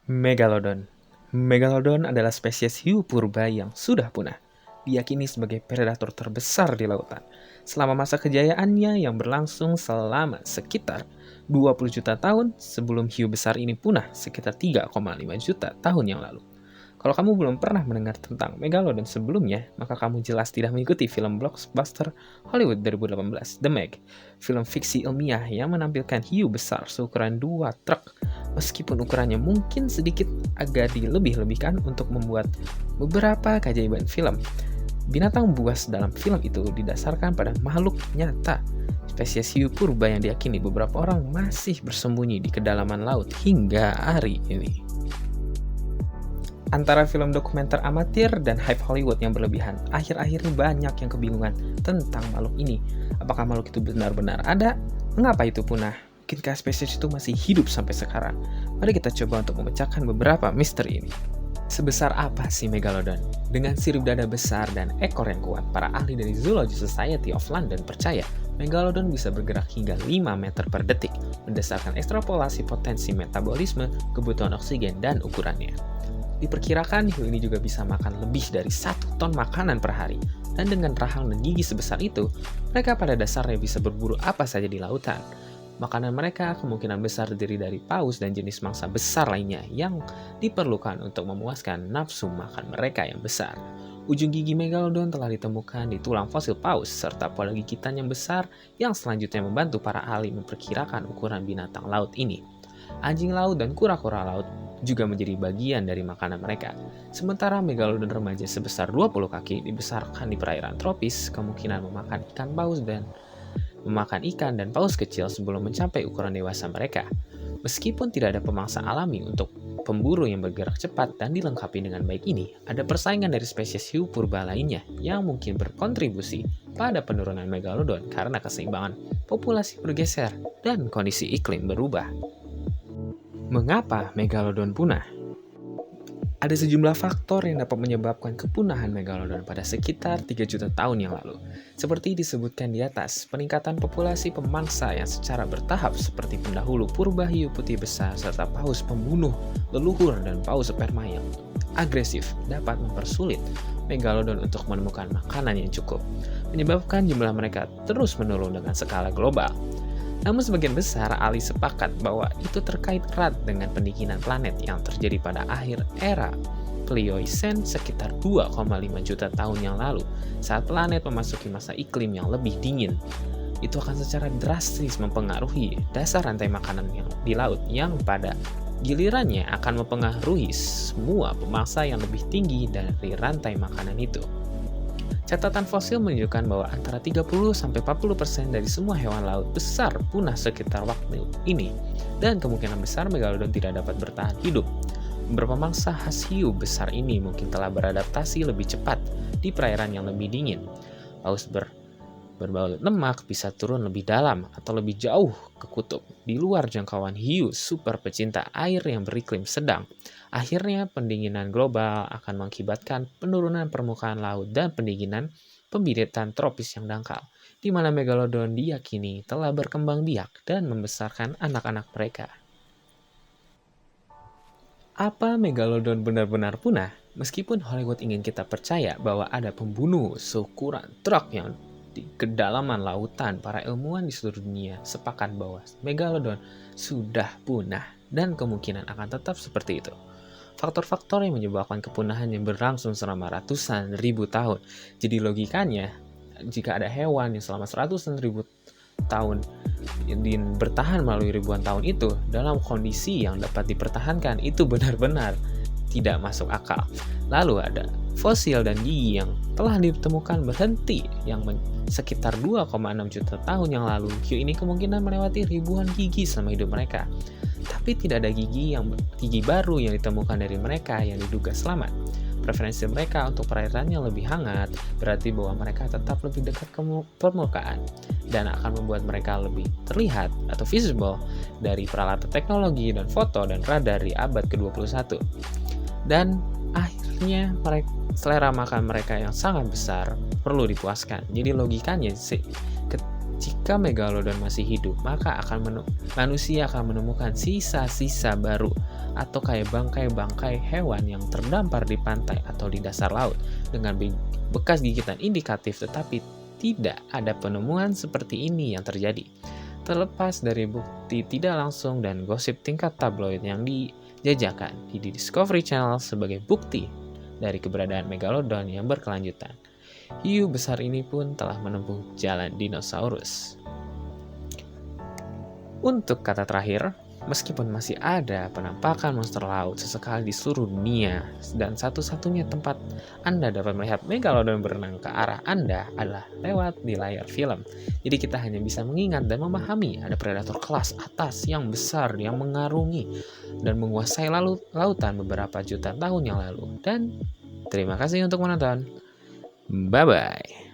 Megalodon. Megalodon adalah spesies hiu purba yang sudah punah, diyakini sebagai predator terbesar di lautan. Selama masa kejayaannya yang berlangsung selama sekitar 20 juta tahun sebelum hiu besar ini punah sekitar 3,5 juta tahun yang lalu. Kalau kamu belum pernah mendengar tentang Megalodon sebelumnya, maka kamu jelas tidak mengikuti film blockbuster Hollywood 2018, The Meg, film fiksi ilmiah yang menampilkan hiu besar seukuran 2 truk. Meskipun ukurannya mungkin sedikit agak dilebih-lebihkan untuk membuat beberapa keajaiban film. Binatang buas dalam film itu didasarkan pada makhluk nyata, spesies hiu purba yang diyakini beberapa orang masih bersembunyi di kedalaman laut hingga hari ini. Antara film dokumenter amatir dan hype Hollywood yang berlebihan, akhir-akhir ini banyak yang kebingungan tentang makhluk ini. Apakah makhluk itu benar-benar ada? Mengapa itu punah? Mungkinkah spesies itu masih hidup sampai sekarang? Mari kita coba untuk memecahkan beberapa misteri ini. Sebesar apa sih Megalodon? Dengan sirip dada besar dan ekor yang kuat, para ahli dari Zoology Society of London percaya Megalodon bisa bergerak hingga 5 meter per detik, berdasarkan ekstrapolasi potensi metabolisme, kebutuhan oksigen, dan ukurannya. Diperkirakan hiu ini juga bisa makan lebih dari 1 ton makanan per hari, dan dengan rahang dan gigi sebesar itu, mereka pada dasarnya bisa berburu apa saja di lautan. Makanan mereka kemungkinan besar terdiri dari paus dan jenis mangsa besar lainnya yang diperlukan untuk memuaskan nafsu makan mereka yang besar. Ujung gigi Megalodon telah ditemukan di tulang fosil paus serta pola gigitan yang besar yang selanjutnya membantu para ahli memperkirakan ukuran binatang laut ini. Anjing laut dan kura-kura laut juga menjadi bagian dari makanan mereka. Sementara Megalodon remaja sebesar 20 kaki dibesarkan di perairan tropis, kemungkinan memakan ikan dan paus kecil sebelum mencapai ukuran dewasa mereka. Meskipun tidak ada pemangsa alami untuk pemburu yang bergerak cepat dan dilengkapi dengan baik ini, ada persaingan dari spesies hiu purba lainnya yang mungkin berkontribusi pada penurunan Megalodon karena keseimbangan populasi bergeser dan kondisi iklim berubah. Mengapa Megalodon punah? Ada sejumlah faktor yang dapat menyebabkan kepunahan Megalodon pada sekitar 3 juta tahun yang lalu. Seperti disebutkan di atas, peningkatan populasi pemangsa yang secara bertahap seperti pendahulu purba hiu putih besar serta paus pembunuh leluhur dan paus sperma yang agresif dapat mempersulit Megalodon untuk menemukan makanan yang cukup, menyebabkan jumlah mereka terus menurun dengan skala global. Namun sebagian besar ahli sepakat bahwa itu terkait erat dengan pendinginan planet yang terjadi pada akhir era Pleiosen sekitar 2,5 juta tahun yang lalu saat planet memasuki masa iklim yang lebih dingin. Itu akan secara drastis mempengaruhi dasar rantai makanan yang di laut yang pada gilirannya akan mempengaruhi semua pemangsa yang lebih tinggi dari rantai makanan itu. Catatan fosil menunjukkan bahwa antara 30-40% dari semua hewan laut besar punah sekitar waktu ini, dan kemungkinan besar Megalodon tidak dapat bertahan hidup. Beberapa mangsa khas hiu besar ini mungkin telah beradaptasi lebih cepat di perairan yang lebih dingin. Paus berbalut lemak bisa turun lebih dalam atau lebih jauh ke kutub, di luar jangkauan hiu super pecinta air yang beriklim sedang. Akhirnya, pendinginan global akan mengakibatkan penurunan permukaan laut dan pendinginan pembibitan tropis yang dangkal, di mana Megalodon diyakini telah berkembang biak dan membesarkan anak-anak mereka. Apa Megalodon benar-benar punah? Meskipun Hollywood ingin kita percaya bahwa ada pembunuh seukuran truk yang di kedalaman lautan, para ilmuwan di seluruh dunia sepakat bahwa Megalodon sudah punah dan kemungkinan akan tetap seperti itu. Faktor-faktor yang menyebabkan kepunahan yang berlangsung selama ratusan ribu tahun. Jadi logikanya, jika ada hewan yang selama ratusan ribu tahun bertahan melalui ribuan tahun itu dalam kondisi yang dapat dipertahankan, itu benar-benar tidak masuk akal. Lalu ada fosil dan gigi yang telah ditemukan berhenti yang sekitar 2,6 juta tahun yang lalu. Hiu ini kemungkinan melewati ribuan gigi selama hidup mereka. Tapi tidak ada gigi baru yang ditemukan dari mereka yang diduga selamat. Preferensi mereka untuk perairan yang lebih hangat berarti bahwa mereka tetap lebih dekat ke permukaan dan akan membuat mereka lebih terlihat atau visible dari peralatan teknologi dan foto dan radar di abad ke-21. Dan akhirnya selera makan mereka yang sangat besar perlu dipuaskan. Jadi logikanya sih, jika Jika Megalodon masih hidup, maka manusia akan menemukan sisa-sisa baru atau kayak bangkai-bangkai hewan yang terdampar di pantai atau di dasar laut dengan bekas gigitan indikatif, tetapi tidak ada penemuan seperti ini yang terjadi. Terlepas dari bukti tidak langsung dan gosip tingkat tabloid yang dijajakan di Discovery Channel sebagai bukti dari keberadaan Megalodon yang berkelanjutan, hiu besar ini pun telah menempuh jalan dinosaurus. Untuk kata terakhir, meskipun masih ada penampakan monster laut sesekali di seluruh dunia, dan satu-satunya tempat Anda dapat melihat Megalodon berenang ke arah Anda adalah lewat di layar film. Jadi kita hanya bisa mengingat dan memahami ada predator kelas atas yang besar yang mengarungi dan menguasai lautan beberapa juta tahun yang lalu. Dan terima kasih untuk menonton. Bye-bye.